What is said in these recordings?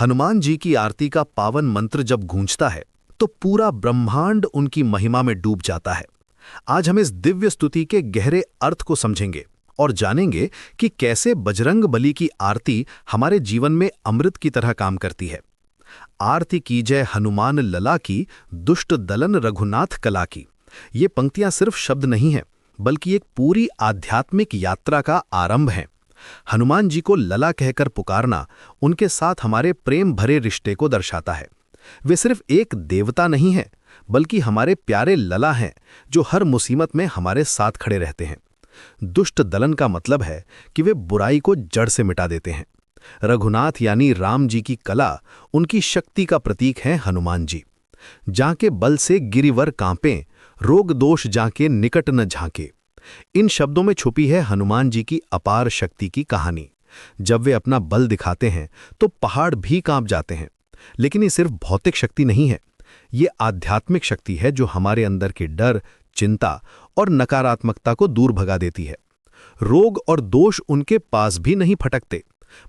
हनुमान जी की आरती का पावन मंत्र जब गूंजता है तो पूरा ब्रह्मांड उनकी महिमा में डूब जाता है। आज हम इस दिव्य स्तुति के गहरे अर्थ को समझेंगे और जानेंगे कि कैसे बजरंग बली की आरती हमारे जीवन में अमृत की तरह काम करती है। आरती कीजय हनुमान लला की, दुष्ट दलन रघुनाथ कला की। ये पंक्तियां सिर्फ शब्द नहीं हैं, बल्कि एक पूरी आध्यात्मिक यात्रा का आरंभ है। हनुमान जी को लला कहकर पुकारना उनके साथ हमारे प्रेम भरे रिश्ते को दर्शाता है। वे सिर्फ एक देवता नहीं हैं, बल्कि हमारे प्यारे लला हैं जो हर मुसीबत में हमारे साथ खड़े रहते हैं। दुष्ट दलन का मतलब है कि वे बुराई को जड़ से मिटा देते हैं। रघुनाथ यानी राम जी की कला, उनकी शक्ति का प्रतीक है हनुमान जी। जाके बल से गिरिवर कांपे, रोग दोष जाके निकट न झांके। इन शब्दों में छुपी है हनुमान जी की अपार शक्ति की कहानी। जब वे अपना बल दिखाते हैं तो पहाड़ भी कांप जाते हैं। लेकिन ये सिर्फ भौतिक शक्ति नहीं है, ये आध्यात्मिक शक्ति है जो हमारे अंदर के डर, चिंता और नकारात्मकता को दूर भगा देती है। रोग और दोष उनके पास भी नहीं फटकते।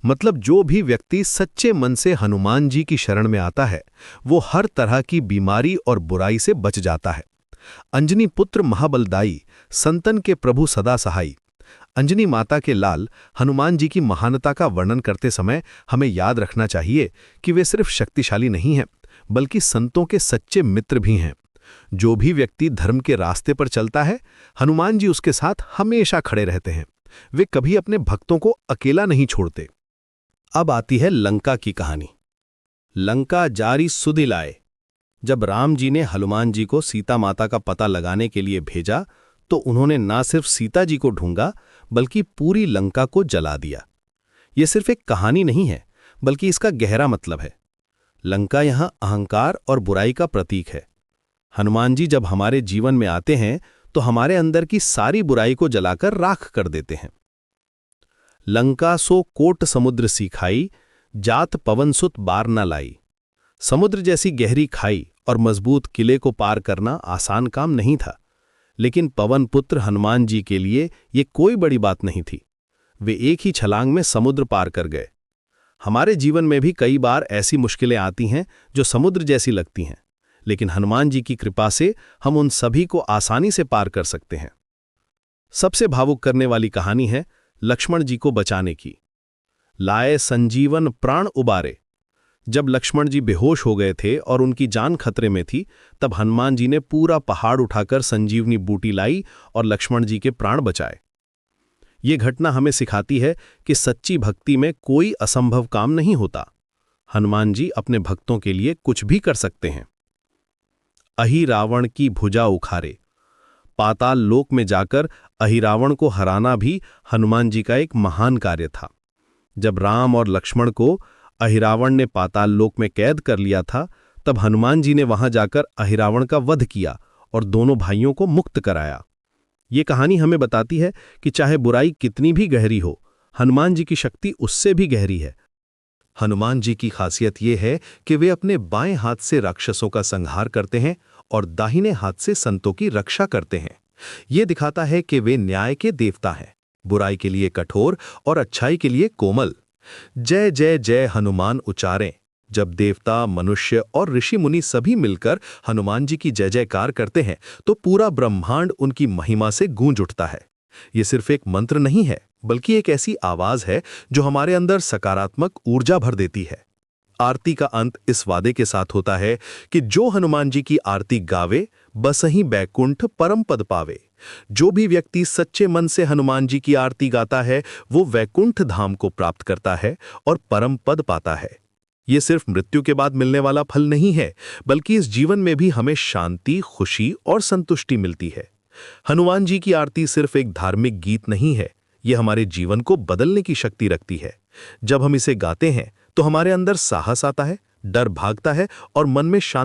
मतलब जो भी व्यक्ति सच्चे मन से हनुमान जी की शरण में आता है, वो हर तरह की बीमारी और बुराई से बच जाता है। अंजनी पुत्र महाबलदाई, संतन के प्रभु सदा सहाई। अंजनी माता के लाल हनुमान जी की महानता का वर्णन करते समय हमें याद रखना चाहिए कि वे सिर्फ शक्तिशाली नहीं हैं, बल्कि संतों के सच्चे मित्र भी हैं। जो भी व्यक्ति धर्म के रास्ते पर चलता है, हनुमान जी उसके साथ हमेशा खड़े रहते हैं। वे कभी अपने भक्तों को अकेला नहीं छोड़ते। अब आती है लंका की कहानी। लंका जारी सुदिलाए। जब राम जी ने हनुमान जी को सीता माता का पता लगाने के लिए भेजा, तो उन्होंने ना सिर्फ सीता जी को ढूंढा, बल्कि पूरी लंका को जला दिया। यह सिर्फ एक कहानी नहीं है, बल्कि इसका गहरा मतलब है। लंका यहां अहंकार और बुराई का प्रतीक है। हनुमान जी जब हमारे जीवन में आते हैं, तो हमारे अंदर की सारी बुराई को जलाकर राख कर देते हैं। लंका सो कोट समुद्र सीखाई, जात पवन सुत बार न लाई। समुद्र जैसी गहरी खाई और मजबूत किले को पार करना आसान काम नहीं था, लेकिन पवन पुत्र हनुमान जी के लिए ये कोई बड़ी बात नहीं थी। वे एक ही छलांग में समुद्र पार कर गए। हमारे जीवन में भी कई बार ऐसी मुश्किलें आती हैं जो समुद्र जैसी लगती हैं, लेकिन हनुमान जी की कृपा से हम उन सभी को आसानी से पार कर सकते हैं। सबसे भावुक करने वाली कहानी है लक्ष्मण जी को बचाने की। लाए संजीवन प्राण उबारे। जब लक्ष्मण जी बेहोश हो गए थे और उनकी जान खतरे में थी, तब हनुमान जी ने पूरा पहाड़ उठाकर संजीवनी बूटी लाई और लक्ष्मण जी के प्राण बचाए। ये घटना हमें सिखाती है कि सच्ची भक्ति में कोई असंभव काम नहीं होता। हनुमान जी अपने भक्तों के लिए कुछ भी कर सकते हैं। अहिरावण की भुजा उखारे। पाताल लोक में जाकर अहिरावण को हराना भी हनुमान जी का एक महान कार्य था। जब राम और लक्ष्मण को अहिरावण ने पाताल लोक में कैद कर लिया था, तब हनुमान जी ने वहां जाकर अहिरावण का वध किया और दोनों भाइयों को मुक्त कराया। ये कहानी हमें बताती है कि चाहे बुराई कितनी भी गहरी हो, हनुमान जी की शक्ति उससे भी गहरी है। हनुमान जी की खासियत ये है कि वे अपने बाएं हाथ से राक्षसों का संहार करते हैं और दाहिने हाथ से संतों की रक्षा करते हैं। ये दिखाता है कि वे न्याय के देवता हैं, बुराई के लिए कठोर और अच्छाई के लिए कोमल। जय जय जय हनुमान उचारें। जब देवता, मनुष्य और ऋषि मुनि सभी मिलकर हनुमान जी की जय जयकार करते हैं, तो पूरा ब्रह्मांड उनकी महिमा से गूंज उठता है। ये सिर्फ एक मंत्र नहीं है, बल्कि एक ऐसी आवाज है जो हमारे अंदर सकारात्मक ऊर्जा भर देती है। आरती का अंत इस वादे के साथ होता है कि जो हनुमान जी की आरती गावे, बसहीं बैकुंठ परम पद पावे। जो भी व्यक्ति सच्चे मन से हनुमान जी की आरती गाता है, वो वैकुंठ धाम को प्राप्त करता है और परम पद पाता है। ये सिर्फ मृत्यु के बाद मिलने वाला फल नहीं है, बल्कि इस जीवन में भी हमें शांति, खुशी और संतुष्टि मिलती है। हनुमान जी की आरती सिर्फ एक धार्मिक गीत नहीं है, ये हमारे जीवन को बदलने की शक्ति रखती है। जब हम इसे गाते हैं तो हमारे अंदर साहस आता है, डर भागता है और मन में शांति